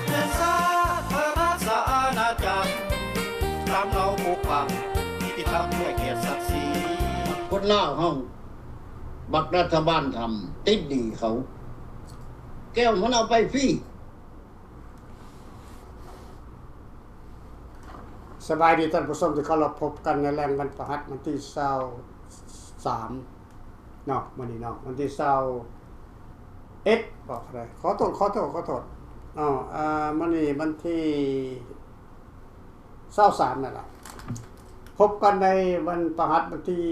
เป็นสาธารณสาอาจารย์ตามเราปกปักนิติธรรมด้วยเกียรติศักดิ์ศรีคนลาวเฮาบักรัฐบาลทำติดดีเขา แก้วมันเอาไปฟรีสบายดีท่านผู้ชมที่เคารพพบกันในแรงบรรพหัสวันที่23เนาะมื้อนี้เนาะวันที่21บอกอะไรขอโทษมื้อนี้วันที่23นั่นล่ะพบกันในวันพฤหัสวันที่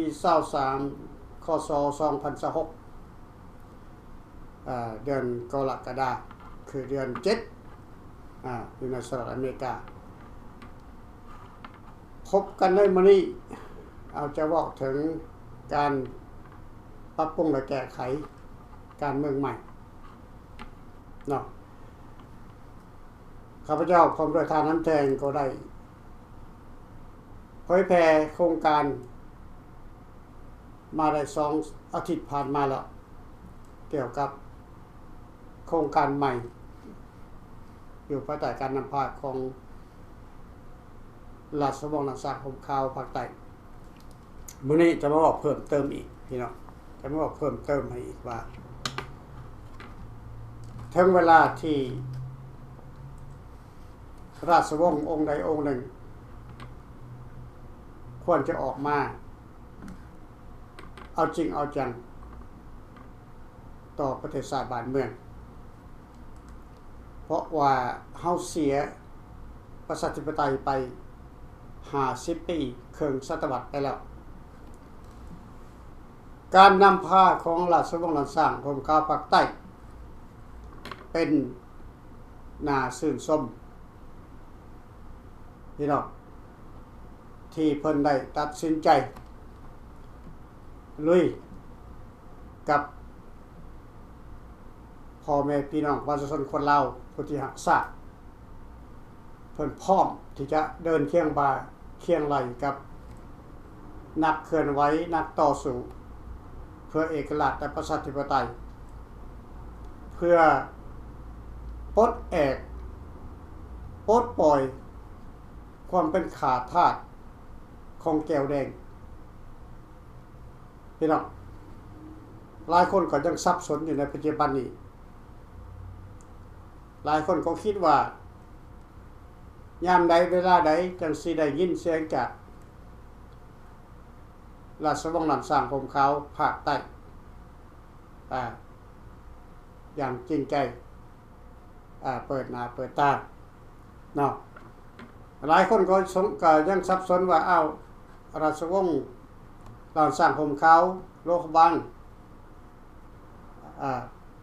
23คศ2026เดือนกรกฎาคมคือเดือน7อยู่ในสหรัฐอเมริกาพบกันในมื้อนี้เอาจะบอกถึงการปรับปรุงและแก้ไขการเมืองใหม่เนาะข้าพเจ้าพร้อมด้วยทานน้ำแทงก็ได้เผยแพร่โครงการมาได้2อาทิตย์ผ่านมาแล้วเกี่ยวกับโครงการใหม่อยู่ภายใต้การนำพาของราชวงศ์นักสังคมข่าวภาคใต้มื้อนี้จะมาบอกเพิ่มเติมอีกพี่น้องจะมาบอกเพิ่มเติมให้อีกว่าถึงเวลาที่ราชวงศ์องค์ใดองค์หนึ่งควรจะออกมาเอาจริงเอาจังต่อประเทศชาติบ้านเมืองเพราะว่าเฮาเสียประชาธิปไตยไป50 ปีครึ่งศตวรรษไปแล้วการนำพาของราชวงศ์หลันสร้างของข้าวภาคใต้เป็นน่าชื่นชมพี่น้องที่เพิ่นได้ตัดสินใจลุยกับพ่อแม่พี่น้องประชาชนคนลาวผู้ที่รักษาเพิ่นพร้อมที่จะเดินเคียงบ่าเคียงไหลกับนักเคลื่อนไหวนักต่อสู้เพื่อเอกราชและประชาธิปไตยเพื่อปลดแอกปลดปล่อยความเป็นขาทาสของแก้วแดงพี่น้องหลายคนก็ยังสับสนอยู่ในปัจจุบันนี้หลายคนก็คิดว่ายามใดเวลาใดจังสิได้ยินเสียงจากราชวงศ์หลันสร้างผมเขาภาคใต้อย่างจริงใจเปิดหน้าเปิดตาเนาะหลายคนก็ยังสับสนว่าอ้าวราชวงศ์หลันสร้างผมเขาโลกบัง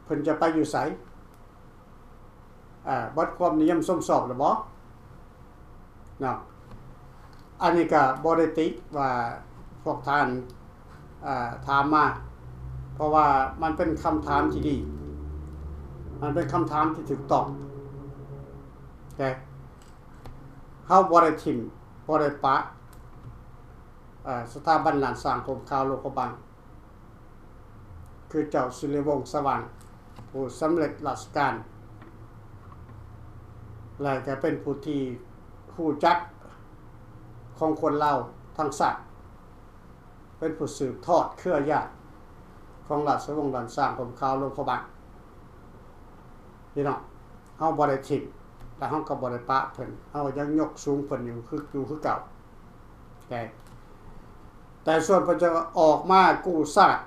เพิ่นจะไปอยู่ไสบัดความนิยมสมสอบหรือบ่เนาะอันนี้ก็บ่ได้ติว่าพวกท่านถามมาเพราะว่ามันเป็นคำถามที่ดีมันเป็นคำถามที่ถูกต้องแต่เฮาบ่ได้ทิ่มบ่ได้ปะสถาบันหลานสร้างผมข่าวโลกบังคือเจ้าสุริวงศ์สว่างผู้สำเร็จราชการและก็เป็นผู้ที่รู้จักของคนลาวทั้งชาติเป็นผู้สืบทอดเครือญาติของราชวงศ์หลันสร้างผมข่าวโลกบังพี่น้องเฮาบ่ได้ทิ่มและเฮาก็บ่ได้ปะเพิ่นเฮายังยกสูงเพิ่นอยู่คือเก่าแต่ส่วนเพิ่นจะออกมากู้ชาติ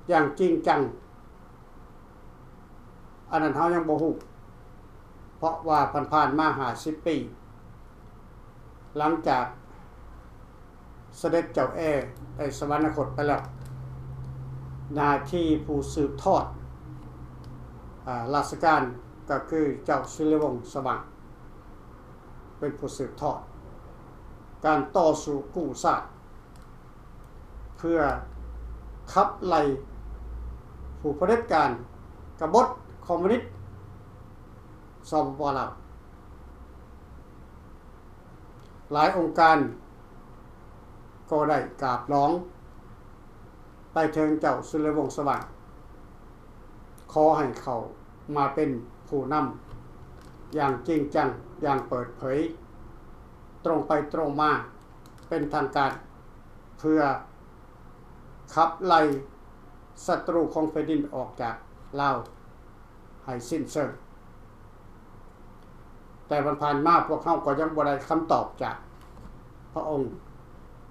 อย่างจริงจังอันนั้นเฮายังบ่ฮู้เพราะว่าผ่านมา50 ปีหลังจากเสด็จเจ้าได้สวรรคตไปแล้วหน้าที่ผู้สืบทอดราชการก็คือเจ้าสุริวงศ์สว่างเป็นผู้สืบทอดการต่อสู้กู้ชาติเพื่อขับไล่ผู้เผด็จการกบฏคอมมิวนิสต์สปป.ลาวหลายองค์การก็ได้กราบร้องไปถึงเจ้าสุริวงศ์สว่างขอให้เขามาเป็นผู้น อย่างจริงจังอย่างเปิดเผยตรงไปตรงมาเป็นทางการเพื่อขับไล่ศัตรูของแผ่นดินออกจากลาวให้สิ้นเชิงแต่ผ่านมาพวกเขาก็ยังบ่ได้คำตอบจากพระองค์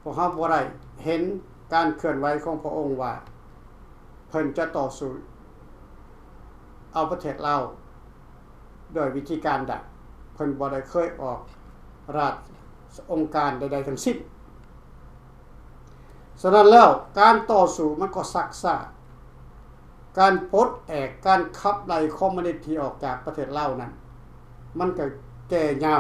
พวกเขาบ่ได้เห็นการเคลื่อนไหวของพระองค์ว่าเพิ่นจะต่อสู้เอาประเทศลาวโดยวิธีการใดเพิ่นบ่ได้เคยออกราชองค์การใดๆทั้งสิ้นฉะนั้นแล้วการต่อสู้มันก็ซักซ่าการปลดแอกการขับไล่คอมมิวนิสต์ที่ออกจากประเทศลาวนั้นมันก็แก่ยา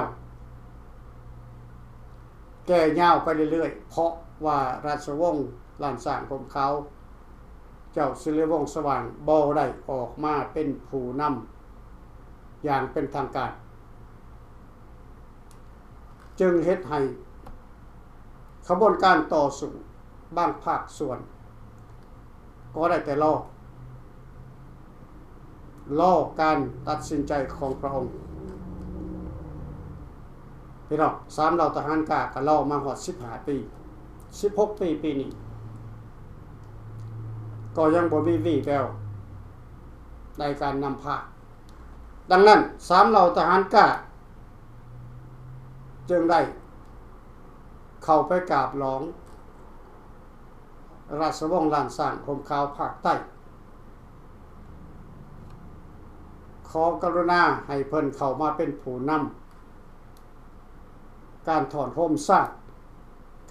วไปเรื่อยๆเพราะว่าราชวงศ์ล้านสร้างของเขาเจ้าสิริวงศ์สว่างบ่ได้ออกมาเป็นผู้นำอย่างเป็นทางการจึงเฮ็ดให้ขบวนการต่อสู้บางภาคส่วนก็ได้แต่รอการตัดสินใจของพระองค์พี่น้อง3เหล่าทหารกล้าก็รอมาฮอด15 ปี16 ปีปีนี้ก็ยังบ่มีวี่แววในการนำพาดังนั้น3เหล่าทหารกล้าจึงได้เข้าไปกราบร้องราชวงศ์ล้านสร้างห่มขาวภาคใต้ขอกรุณาให้เพิ่นเข้ามาเป็นผู้นำการถอนโฮมชาติ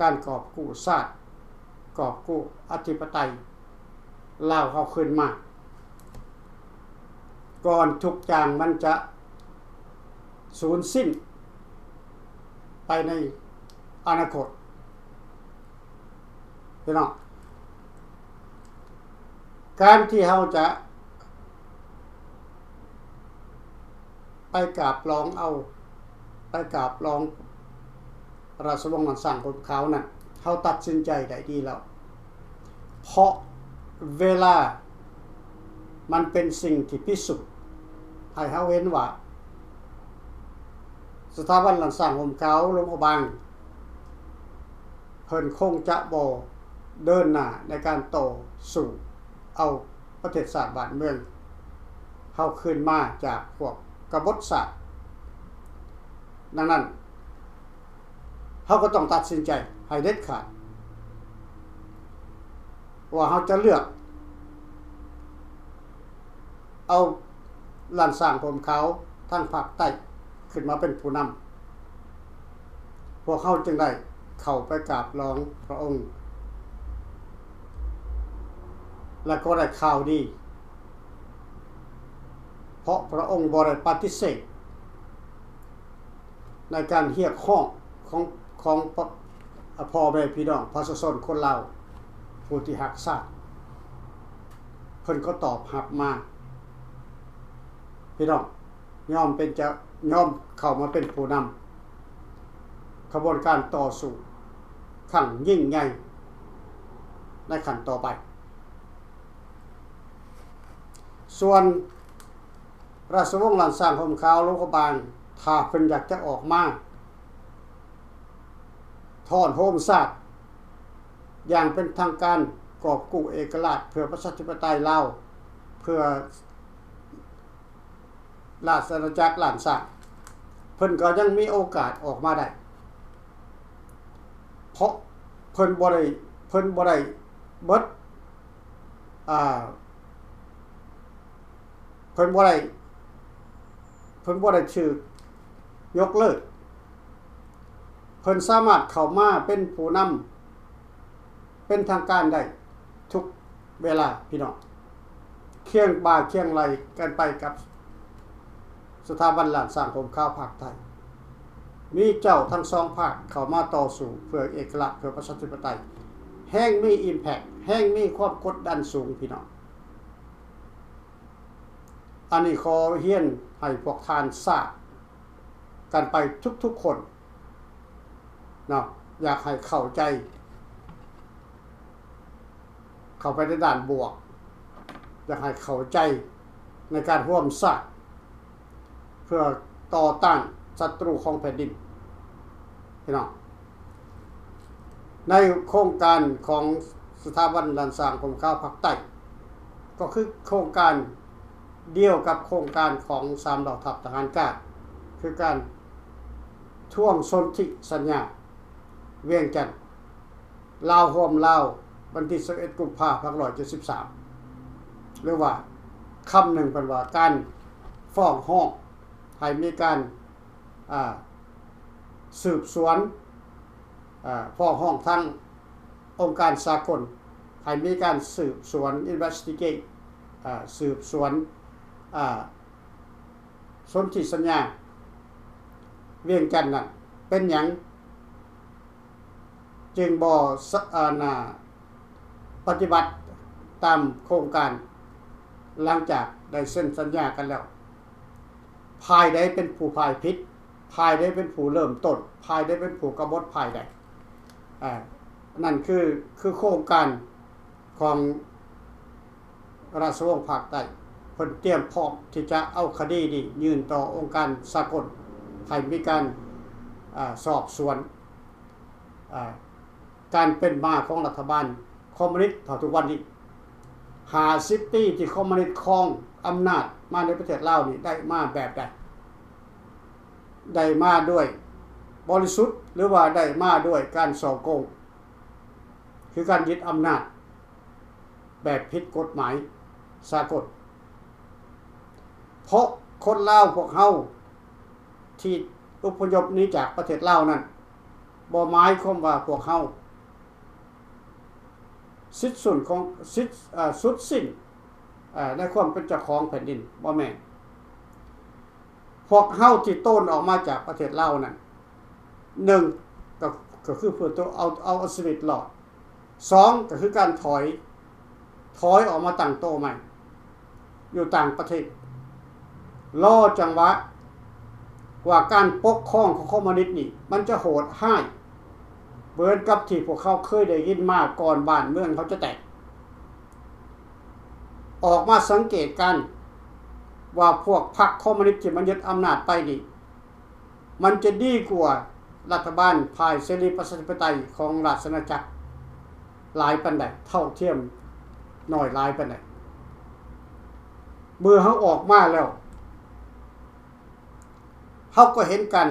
การกอบกู้ชาติกอบกู้อธิปไตยลาวเฮาขึ้นมาก่อนทุกอย่างมันจะสูญสิ้นไปในอนาคตพี่น้องการที่เฮาจะไปกราบร้องราชวงศ์ล้านสร้างของเขาน่ะเฮาตัดสินใจได้ดีแล้วเพราะเวลามันเป็นสิ่งที่พิสูจน์ให้เฮาเห็นว่าสถาบันล้านสร้างของเขาหลวงพ่อบางเพิ่นคงจะบ่เดินหน้าในการต่อสู้เอาประเทศชาติบ้านเมืองเฮาขึ้นมาจากพวกกบฏศาสตร์ดังนั้นเขาก็ต้องตัดสินใจให้เด็ดขาดว่าเขาจะเลือกเอาล้านสร้างผมเขาทางภาคใต้ขึ้นมาเป็นผู้นำพวกเขาจึงได้เข้าไปกราบร้องพระองค์และก็ได้ข่าวดีเพราะพระองค์บ่ได้ปฏิเสธในการเรียกร้องของพ่อแม่พี่น้องประชาชนคนลาวผู้ที่รักชาติเพิ่นก็ตอบรับมาพี่น้องยอมเข้ามาเป็นผู้นำขบวนการต่อสู้ขั้นยิ่งใหญ่ในขั้นต่อไปส่วนราชวงศ์ล้านสร้างห่มขาวหลวงพ่อบางถ้าเพิ่นอยากจะออกมาถอนโฮมชาติอย่างเป็นทางการกอบกู้เอกราชเพื่อประชาธิปไตยลาวเพื่อราชอาณาจักรล้านสร้างเพิ่นก็ยังมีโอกาสออกมาได้เพราะเพิ่นบ่ได้เบิดเพิ่นบ่ได้ชื่อยกเลิกเพิ่นสามารถเข้ามาเป็นผู้นำเป็นทางการได้ทุกเวลาพี่น้องเคียงบ่าเคียงไหลกันไปกับสถาบันล้านสร้างห่มขาวภาคไทยมีเจ้าทั้งสองภาคเข้ามาต่อสู้เพื่อเอกราชเพื่อประชาธิปไตยแห่งมี impact แห่งมีความกดดันสูงพี่น้องอันนี้ขอเฮียนให้พวกทานทราบกันไปทุกๆคนเนาะอยากให้เข้าใจเข้าไปในด้านบวกอยากให้เข้าใจในการร่วมสร้างเพื่อ ต่อต้านศัตรูของแผ่นดินพี่น้องในโครงการของสถาบันรันสร้างกรมข้าวภาคใต้ก็คือโครงการเดียวกับโครงการของ3เหล่าทัพทหารกล้าคือการท่วงสนธิสัญญาเวียงจันทน์ลาวร่วมลาววันที่11กุมภาพันธ์2573หรือว่าคำหนึ่งเป็นว่าการฟ้องร้องให้มีการสืบสวนฟ้องร้องทั้งองค์การสากลให้มีการสืบสวน investigate สืบสวนสนธิสัญญาเวียงจันทน์นั้นเป็นหยังจึงบ่ปฏิบัติตามโครงการหลังจากได้เซ็นสัญญากันแล้วภายใดเป็นผู้ภายผิดภายใดเป็นผู้เริ่มต้นภายใดเป็นผู้กบฏภายใดนั่นคือโครงการของราชวงศ์ภาคใต้เพิ่นเตรียมพร้อมที่จะเอาคดีนี้ยื่นต่อองค์การสากลให้มีการสอบสวนการเป็นมาของรัฐบาลคอมมิวนิสต์ทุกวันนี้50 ปีที่คอมมิวนิสต์ครองอำนาจมาในประเทศลาวนี่ได้มาแบบใดได้มาด้วยบริสุทธิ์หรือว่าได้มาด้วยการส่อโกงคือการยึดอำนาจแบบผิดกฎหมายสากลเพราะคนลาวพวกเฮาที่อพยพหนีจากประเทศลาวนั้นบ่หมายความว่าพวกเฮาสุดสิ้นในความเป็นเจ้าของแผ่นดินบ่แม่นพวกเฮาที่ต้นออกมาจากประเทศลาวนั้น1ก็คือเพื่อตัวเอาชีวิตรอด2ก็คือการถอยออกมาตั้งโตใหม่อยู่ต่างประเทศรอจังหวะว่าการปกครองของคอมมิวนิสต์นี่มันจะโหดร้ายเหมือนกับที่พวกเขาเคยได้ยินมาก่อนบ้านเมืองเขาจะแตกออกมาสังเกตกันว่าพวกพรรคคอมมิวนิสต์ที่มันยึดอำนาจไปนี่มันจะดีกว่ารัฐบาลภายเสรีประชาธิปไตยของราชอาณาจักรหลายปานใดเท่าเทียมน้อยหลายปานใดเมื่อเขาออกมาแล้วเขาก็เห็นกัน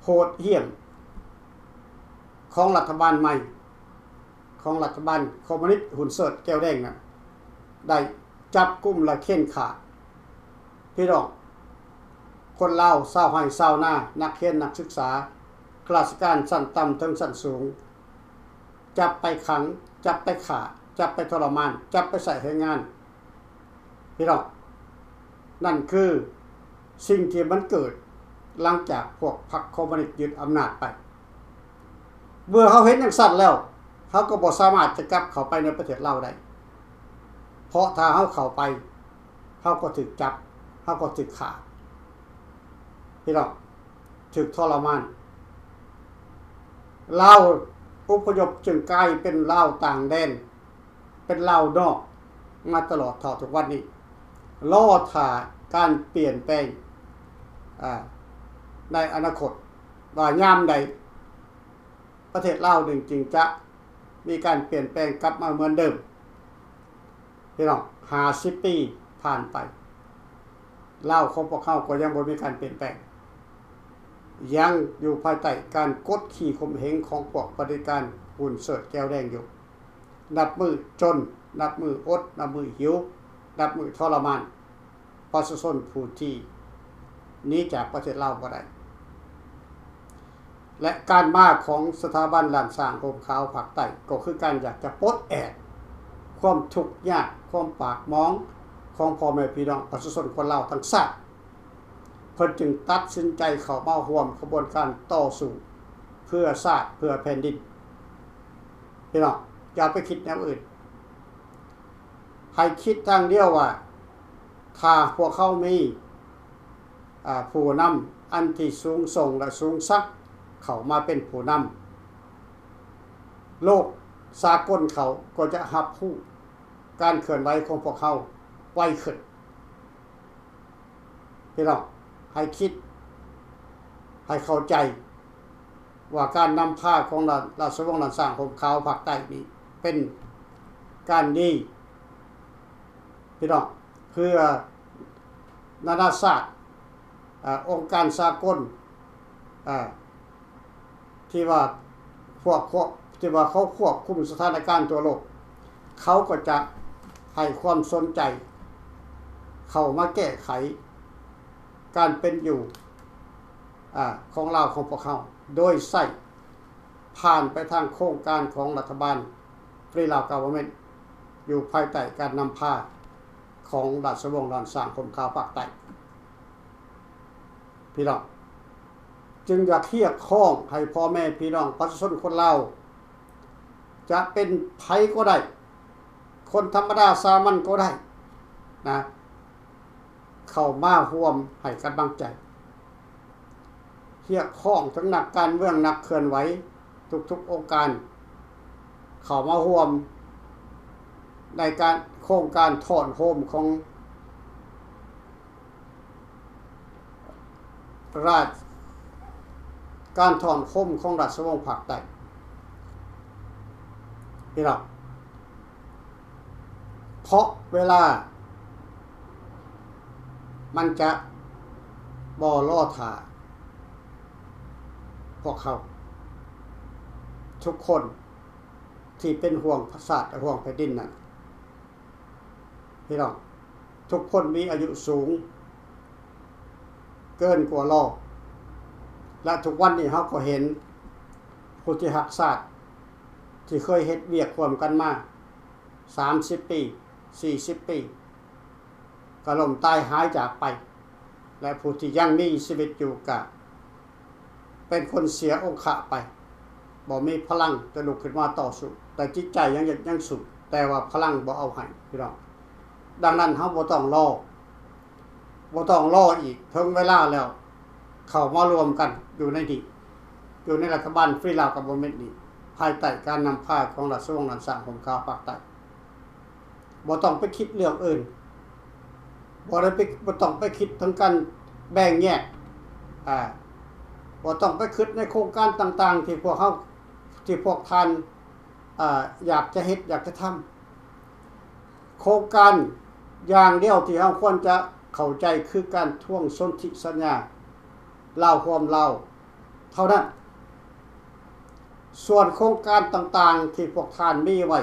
โหดเหี้ยมของรัฐบาลใหม่ของรัฐบาลคอมมิวนิสต์หุ่นเสิร์ชแก้วแดงน่ะได้จับกุมและเค้นขาพี่น้องคนลาวชาวไร่ชาวนานักเรียนนักศึกษาข้าราชการชั้นต่ำถึงชั้นสูงจับไปขังจับไปฆ่าจับไปทรมานจับไปใส่ให้งานพี่น้องนั่นคือสิ่งที่มันเกิดหลังจากพวกพรรคคอมมิวนิสต์ยึดอำนาจไปเมื่อเขาเห็นอย่างสั้นแล้วเขาก็บ่สามารถจะกลับเข้าไปในประเทศลาวได้เพราะถ้าเขาเข้าไปเขาก็ถูกจับเขาก็ถูกฆ่าพี่น้องถูกทรมานลาวอพยพจึงกลายเป็นลาวต่างแดนเป็นลาวนอกมาตลอดทุกวันนี้รอท่าการเปลี่ยนแปลงในอนาคตว่ายามใดประเทศลาวหนึ่งจึงจะมีการเปลี่ยนแปลงกลับมาเหมือนเดิมพี่น้อง50 ปีผ่านไปลาวของพวกเขาก็ยังบ่มีการเปลี่ยนแปลงยังอยู่ภายใต้การกดขี่ข่มเหงของพวกปฏิการหุ่นเสิร์ชแก้วแดงอยู่นับมือจนนับมืออดนับมือหิวนับมือทรมานประชาชนผู้ที่หนีจากประเทศลาวบ่ได้และการมาของสถาบันหลานสร้างกรมข้าวภาคใต้ก็คือการอยากจะปลดแอกความทุกข์ยากความปากหมองของพ่อแม่พี่น้องประชาชนคนลาวทั้งชาติเพิ่นจึงตัดสินใจเข้ามาร่วมขบวนการต่อสู้เพื่อชาติเพื่อแผ่นดินพี่น้องอย่าไปคิดแนวอื่นให้คิดทางเดียวว่าถ้าพวกเขามีผู้นำอันที่สูงส่งและสูงสักเขามาเป็นผู้นำโลกสากลเขาก็จะรับรู้การเคลื่อนไหวของพวกเขาไวขึ้นพี่น้องให้คิด ให้เข้าใจว่าการนำผ้าของราชวงศ์หลานสร้างของเขาภาคใต้นี้เป็นการดีพี่น้องเพื่อนานาชาติองค์การสากลที่ว่าที่ว่าเขาควบคุมสถานการณ์ทั่วโลกเขาก็จะให้ความสนใจเข้ามาแก้ไขการเป็นอยู่ของเราของพวกเขาโดยใส่ผ่านไปทางโครงการของรัฐบาลฟรีลาวกาเวอร์เมนต์อยู่ภายใต้การนำพาของราชวงศ์หลานสร้างคมขาวภาคใต้พี่น้องจึงอยากเคียกข้องให้พ่อแม่พี่น้องประชาชนคนลาวจะเป็นไผก็ได้คนธรรมดาสามัญก็ได้นะเข้ามาร่วมให้กำลังใจเคียกข้องทั้งนักการเมืองนักเคลื่อนไหวทุกๆองค์การเข้ามาร่วมในการโครงการถอนโฮมของการถอนโฮมของราชวงศ์ภาคใต้พี่น้องเพราะเวลามันจะบ่ล่อท่าพวกเขาทุกคนที่เป็นห่วงศาสตร์ห่วงแผ่นดินนั้นพี่น้องทุกคนมีอายุสูงเกินกว่าล่อและทุกวันนี้เขาก็เห็นผู้ที่หักศาสตร์ที่เคยเฮ็ดเวียกร่วมกันมา30 ปี40 ปีก็ล้มตายหายจากไปและผู้ที่ยังมีชีวิตอยู่ก็เป็นคนเสียองค์ขะไปบ่มีพลังจะลุกขึ้นมาต่อสู้แต่จิตใจยังสุดแต่ว่าพลังบ่เอาให้พี่น้องดังนั้นเฮาบ่ต้องรออีกถึงเวลาแล้วเข้ามารวมกันอยู่ในนี้อยู่ในรัฐบาลฟรีลาวกับบ่แม่นนี้ภายใต้การนำพาของราชวงศ์หลานสร้างคมขาวภาคใต้บ่ต้องไปคิดเรื่องอื่นบ่ต้องไปคิดถึงการแบ่งแยกบ่ต้องไปคิดในโครงการต่างๆที่พวกท่านอยากจะเฮ็ดอยากจะทำโครงการอย่างเดียวที่เราควรจะเข้าใจคือการทวงสนธิสัญญาลาวความลาวเท่านั้นส่วนโครงการต่างๆที่พวกท่านมีไว้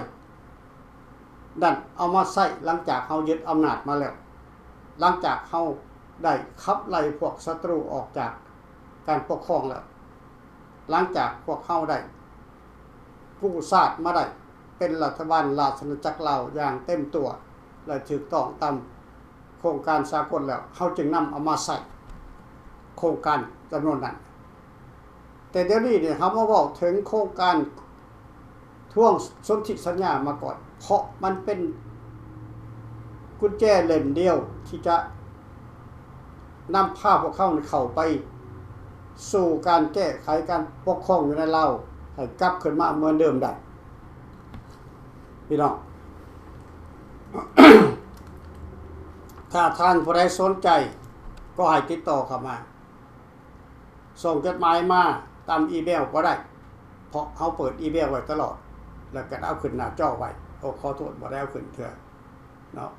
นั่นเอามาใช้หลังจากเขายึดอำนาจมาแล้วหลังจากเขาได้ขับไล่พวกศัตรูออกจากการปกครองแล้วหลังจากพวกเขาได้กู้ชาติมาได้เป็นรัฐบาลราชอาณาจักรลาวอย่างเต็มตัวและถูกต้องตามโครงการสากลแล้วเขาจึงนำเอามาใส่โครงการจำนวนนั้นแต่เดี๋ยวนี้เนี่ยเขามาบอกถึงโครงการท่วงสนธิสัญญามาก่อนเพราะมันเป็นกุญแจเล่มเดียวที่จะนำพาพวกเขาเข้าไปสู่การแก้ไขการปกครองอยู่ในลาวให้กลับขึ้นมาเหมือนเดิมได้พี่น้อง ถ้าท่านผู้ใดสนใจก็ให้ติดต่อเข้ามาส่งจดหมายมาตามอีเมลก็ได้เพราะเขาเปิดอีเมลไว้ตลอดแล้วก็เอาขึ้นหน้าจอไว้ขอโทษบ่ได้เอาขึ้นเถอะเนาะ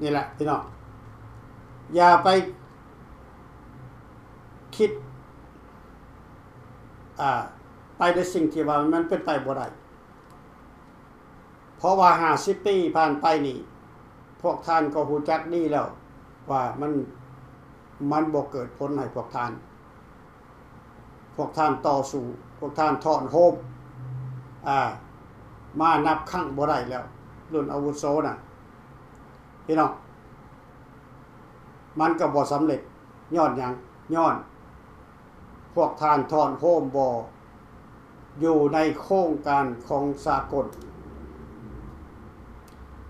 นี่แหละพี่น้องอย่าไปคิดไปในสิ่งที่ว่ามันเป็นไปบ่ได้เพราะว่า50 ปีผ่านไปนี่พวกท่านก็รู้จักดีแล้วว่ามันบ่เกิดผลให้พวกท่านต่อสู้พวกท่านถอนโฮมมานับครั้งบ่ได้แล้วรุ่นอาวุโสน่ะพี่น้องมันก็บ่สำเร็จย้อนหยังย้อนพวกท่านถอนโฮมบ่อยู่ในโครงการของสากล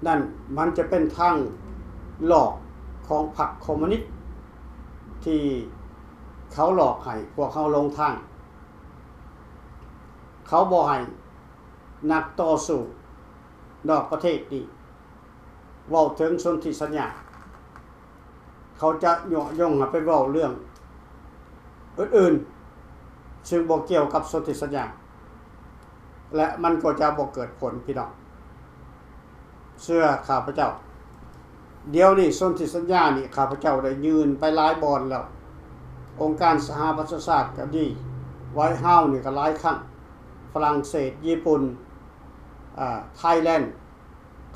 นั่นมันจะเป็นทางหลอกของพรรคคอมมิวนิสต์ที่เขาหลอกให้พวกเขาลงทางเขาบ่ให้นักต่อสู้นอกประเทศนี่เว้าถึงสนธิสัญญา เขาจะเหยาะย่องไปเว้าเรื่องอื่นๆซึ่งบ่เกี่ยวกับสนธิสัญญาและมันก็จะบ่เกิดผลพี่น้องเชื่อข้าพเจ้าเดี๋ยวนี้สนธิสัญญานี่ข้าพเจ้าได้ยืนไปหลายบอนแล้วองค์การสหประชาชาติก็ดีไว้เฮานี่ก็หลายครั้งฝรั่งเศสญี่ปุ่นไทยแลนด์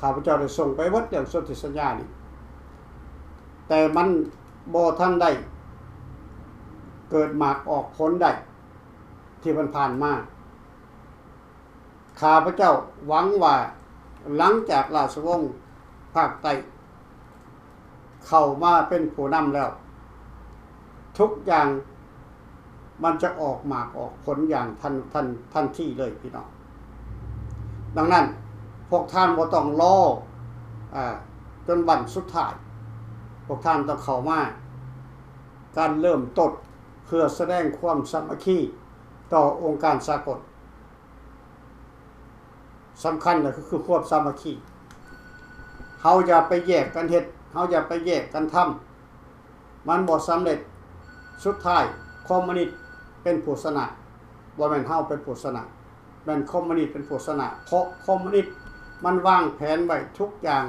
ข้าพเจ้าได้ส่งไปเบิดเรื่องสนธิสัญญานี่แต่มันบ่ทันได้เกิดหมากออกผลได้ที่มันผ่านมาข้าพเจ้าหวังว่าหลังจากราชวงศ์ภาคใต้เข้ามาเป็นผู้นำแล้วทุกอย่างมันจะออกหมากออกผลอย่างทันทีเลยพี่น้องดังนั้นพวกท่านบ่ต้องรอจนวันสุดท้ายพวกท่านต้องเข้ามาการเริ่มต้นเพื่อแสดงความสามัคคีต่อองค์การสากลสำคัญก็คือความสามัคคีเฮาอย่าไปแยกกันเฮ็ดเฮาอย่าไปแยกกันทำมันบ่สำเร็จสุดท้ายคอมมิวนิสต์เป็นผู้ชนะบ่แม่นเฮาเป็นผู้ชนะแม่นคอมมิวนิสต์เป็นผู้ชนะเพราะคอมมิวนิสต์มันวางแผนไว้ทุกอย่าง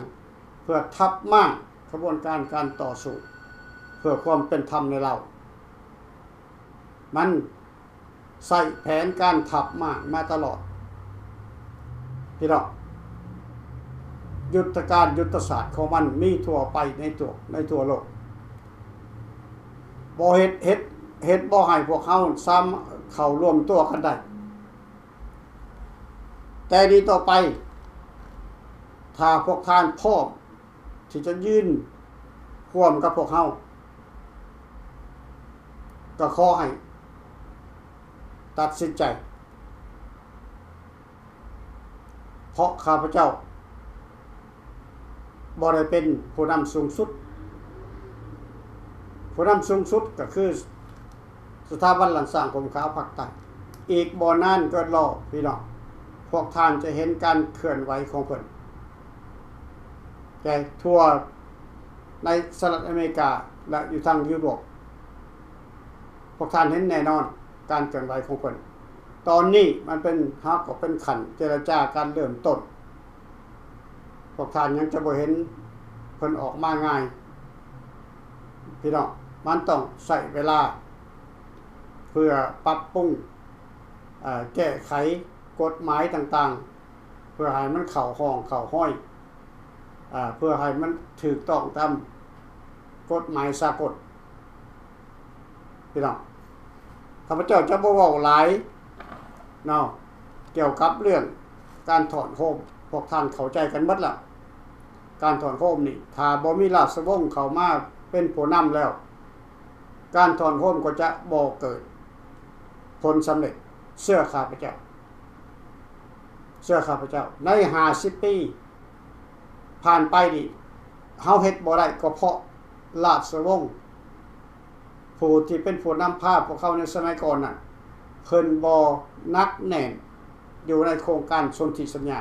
เพื่อทับม้างกระบวนการการต่อสู้เพื่อความเป็นธรรมในเรามันใส่แผนการทับม้างมาตลอดพี่น้องยุทธการยุทธศาสตร์ของมันมีทั่วไปในทั่วโลกบ่เฮ็ดบ่ให้พวกเฮาซ้ำเข้าร่วมตัวกันได้แต่ดีต่อไปถ้าพวกท่านพร้อมที่จะยืนร่วมกับพวกเฮาก็ขอให้ตัดสินใจเพราะข้าพเจ้าบ่ได้เป็นผู้นำสูงสุดผู้นำสูงสุดก็คือสถาบันหลังสร้างกรมข่าวภาคใต้อีกบ่นานก็รอพี่น้องพวกท่านจะเห็นการเคลื่อนไหวของเพิ่นแต่ทั่วในสหรัฐอเมริกาและอยู่ทางยุโรปพวกท่านเห็นแน่นอนการเคลื่อนไหวของเพิ่นตอนนี้มันเป็นก็เป็นขั้นเจรจาการเริ่มต้นพวกท่านยังจะบ่เห็นเพิ่นออกมาง่ายพี่น้องมันต้องใช้เวลาเพื่อปรับปรุงแก้ไขกฎหมายต่างๆเพื่อให้มันเข้าห้องเข้าห้อยเพื่อให้มันถูกต้องตามกฎหมายสากลพี่น้องข้าพเจ้าจะบ่เว้าหลายเนาะเกี่ยวกับเรื่องการถอนโฮมพวกท่านเข้าใจกันหมดแล้วการถอนโฮมนี่ถ้าบ่มีราชวงศ์เข้ามาเป็นผู้นำแล้วการถอนโฮมก็จะบ่เกิดผลสำเร็จเชื่อข้าพเจ้าใน50ปีผ่านไปนี่เฮาเฮ็ดบ่ได้ก็เพราะราชวงศ์ผู้ที่เป็นผู้นำพาพวกเขาในสมัยก่อนน่ะเพิ่นบ่นักแน่นอยู่ในโครงการสนธิสัญญา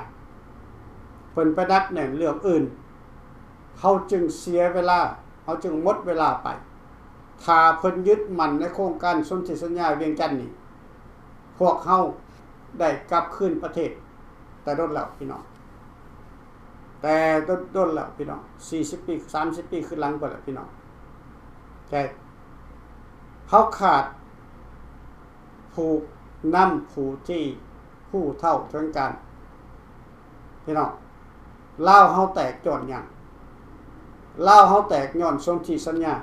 เพิ่นไปนักแน่นเรื่องอื่นเขาจึงเสียเวลาเขาจึงหมดเวลาไปถ้าเพิ่นยึดมั่นในโครงการสนธิสัญญาเวียงจันทน์นี่พวกเฮาได้กลับคืนประเทศแต่โดนแล้วพี่น้องแต่โดนแล้วพี่น้อง40ปี30ปีขึ้นหลังไปแล้วพี่น้องแต่เขาขาดผู้นำผู้ที่ผู้เท่าถึงกันพี่น้องลาวเฮาแตกจอดหยังลาวเฮาแตกย้อนสนธิสัญญา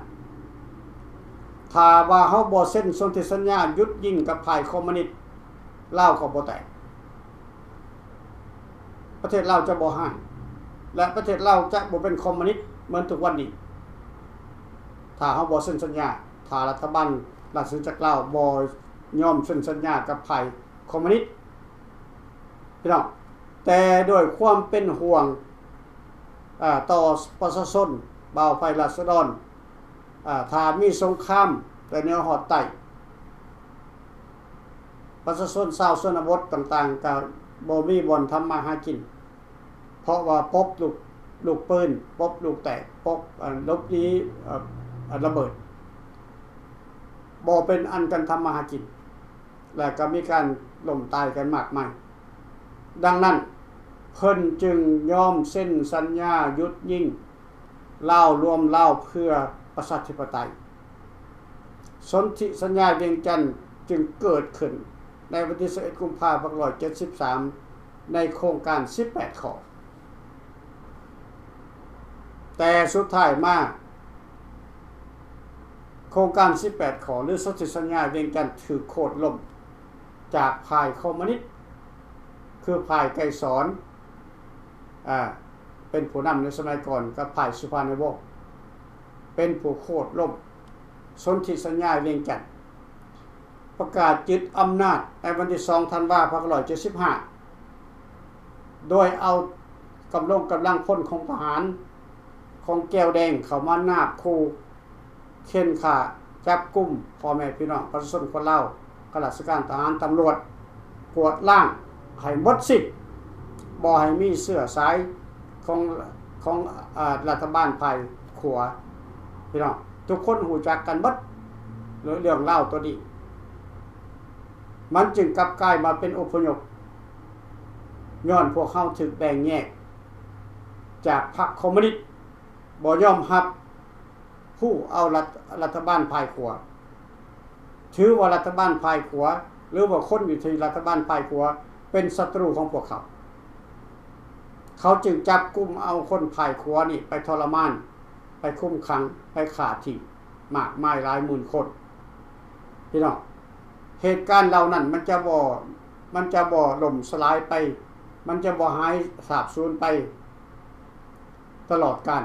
ถ้าว่าเฮาบ่เซ็นสนธิสัญญาหยุดยิงกับฝ่ายคอมมิวนิสต์ลาวก็บ่แตกประเทศลาวจะบ่ห่างและประเทศลาวจะบ่เป็นคอมมิวนิสต์เหมือนทุกวันนี้ถ้าเฮาบ่เซ็นสัญญาถ้ารัฐบาลราชจักรลาวบ่ยอมเซ็นสัญญากับฝ่ายคอมมิวนิสต์พี่น้องแต่ด้วยความเป็นห่วงต่อประชาชนบ่าวไฟราษฎรถ้ามีสงครามแต่แนวหอดใต้ประชาชนชาวชนบทต่างๆก็บ่มีบ่อนทำมาหากินเพราะว่าพบลูกปืนพบลูกแตกพบลบนี้ ระเบิดบ่เป็นอันกันทำมาหากินและก็มีการล้มตายกันมากมายดังนั้นเพิ่นจึงยอมเส้นสัญญาหยุดยิงลาวรวมลาวเพื่อประชาธิปไตยสนธิสัญญาเวียงจันทน์จึงเกิดขึ้นในวันที่11กุมภาพันธ์2573ในโครงการ18ข้อแต่สุดท้ายมาโครงการ18ข้อหรือสนธิสัญญาเวียงจันทน์ถือโคตรล่มจากฝ่ายคอมมิวนิสต์คือฝ่ายไกรสอนเป็นผู้นำในสมัยก่อนกับฝ่ายสุภาณวงศ์เป็นผู้โคตรล่มสนธิสัญญาเวียงจันทน์ประกาศยึดอำนาจในวันที่2ธันวาคม2575โดยเอากำลังพลของทหารของแก้วแดงเข้ามานาบคู่เค้นฆ่าจับกุมพ่อแม่พี่น้องประชาชนคนลาวข้าราชการทหารตำรวจกวดล้างให้หมดสิทธิ์บ่ให้มีเสื้อสายของรัฐบาลภายขวาพี่น้องทุกคนหูจักกันหมดเรื่องเล่าตัวนี้มันจึงกลับกลายมาเป็นอพยพย้อนพวกเขาถึกแบ่งแยกจากพรรคคอมมิวนิสต์บ่ยอมรับผู้เอารัฐบาลภายขวาถือว่ารัฐบาลภายขวาหรือว่าคนอยู่ที่รัฐบาลภายขวาเป็นศัตรูของพวกเขาจึงจับกุมเอาคนภายขวานี่ไปทรมานไปคุ้มขังไปขาทิ้งมากมายหลายหมื่นคนพี่น้องเหตุการณ์เหล่านั้นมันจะบ่ล่มสลายไปมันจะบ่หายสาบสูญไปตลอดกาล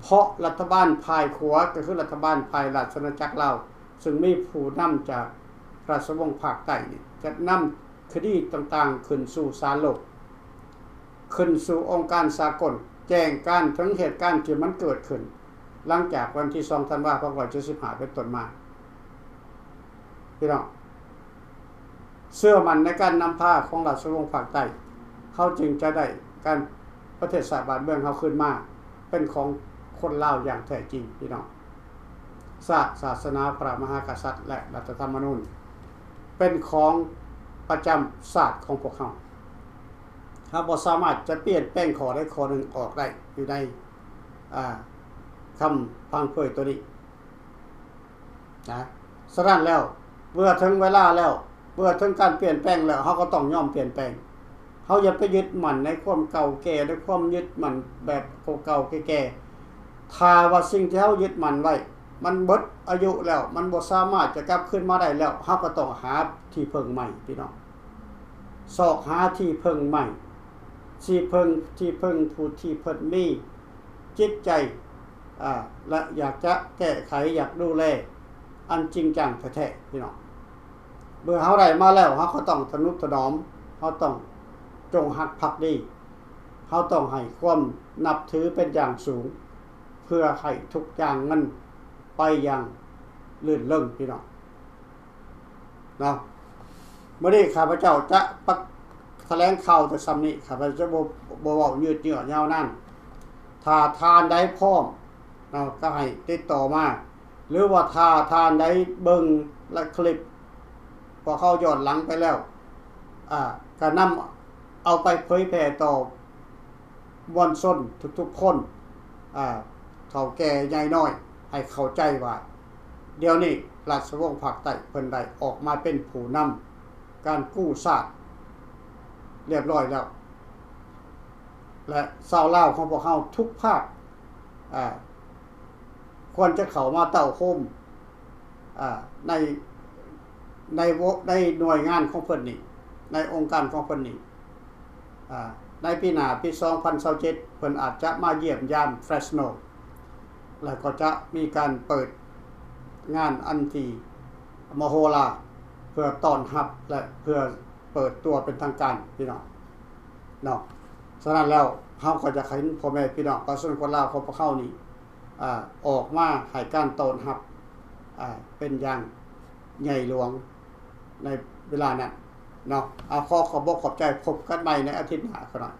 เพราะรัฐบาลภายขวาก็คือรัฐบาลภายราชอาณาจักรลาวซึ่งมีผู้นำจากราชวงศ์ภาคใต้นี่จะนำคดีต่างๆขึ้นสู่ศาลโลกขึ้นสู่องค์การสากลแจ้งการถึงเหตุการณ์ที่มันเกิดขึ้นหลังจากวันที่2ธันวาคม2575เป็นต้นมาพี่น้องเชื่อมั่นในการนำพาของราชวงศ์ภาคใต้เขาจึงจะได้การประเทศชาติบ้านเมืองเขาขึ้นมาเป็นของคนลาวอย่างแท้จริงพี่น้องศาสนาพระมหากษัตริย์และรัฐธรรมนูญเป็นของประจำศาสตร์ของพวกเขาถ้าบ่สามารถจะเปลี่ยนแปลงข้อใดข้อหนึ่งออกได้อยู่ในคำพังเผยตัวนี้นะฉะนั้นแล้วเมื่อถึงเวลาแล้วเมื่อถึงการเปลี่ยนแปลงแล้วเขาก็ต้องยอมเปลี่ยนแปลงเขาอย่าไปยึดมั่นในความเก่าแก่ในความยึดมั่นแบบเก่าๆแก่ๆถ้าว่าสิ่งที่เขายึดมั่นไว้มันหมดอายุแล้วมันบ่สามารถจะกลับขึ้นมาได้แล้วเขาก็ต้องหาที่พึ่งใหม่พี่น้องสอกหาที่พึ่งใหม่ที่พึ่งผู้ที่เพิ่นมีจิตใจและอยากจะแก้ไขอยากดูแลอันจริงจังแท้ๆพี่น้องเมื่อเฮาได้มาแล้วเฮาก็ต้องทนุถนอมเฮาต้องจงรักภักดีเฮาต้องให้ความนับถือเป็นอย่างสูงเพื่อให้ทุกอย่างมันไปอย่างลื่นเริงพี่น้องเนาะมื้อนี้ข้าพเจ้าจะแถลงข่าวแต่ซ้ำนี้ข้าพเจ้าบ่เว้ายืดเยื้อยาวนานถ้าทานได้พร้อมเนาะก็ให้ติดต่อมาหรือว่าถ้าทานได้เบิ่งและคลิปพอเข้าย้อนหลังไปแล้วก็นำเอาไปเผยแพร่ต่อมวลชนทุกๆคนเฒ่าแก่ใหญ่น้อยให้เข้าใจว่าเดี๋ยวนี้ราชวงศ์ภาคใต้เพิ่นได้ออกมาเป็นผู้นำการกู้ชาติเรียบร้อยแล้วและชาวลาวของพวกเราทุกภาคควรจะเข้ามาเต้าโฮมในหน่วยงานของเพิ่นนี่ในองค์การของเพิ่นนี่ในปีหน้าปี2027เพิ่นอาจจะมาเยี่ยมยามเฟรชโนแล้วก็จะมีการเปิดงานอันที่มโหฬารเพื่อต้อนรับและเพื่อเปิดตัวเป็นทางการพี่น้องเนาะฉะนั้นแล้วเฮาก็จะเห็นพ่อแม่พี่น้องประชาชนคนลาวของพวกเขานี่ออกมาให้การต้อนรับเป็นอย่างใหญ่หลวงในเวลานั้นเนาะขอบใจพบกันใหม่ในอาทิตย์หน้าครับ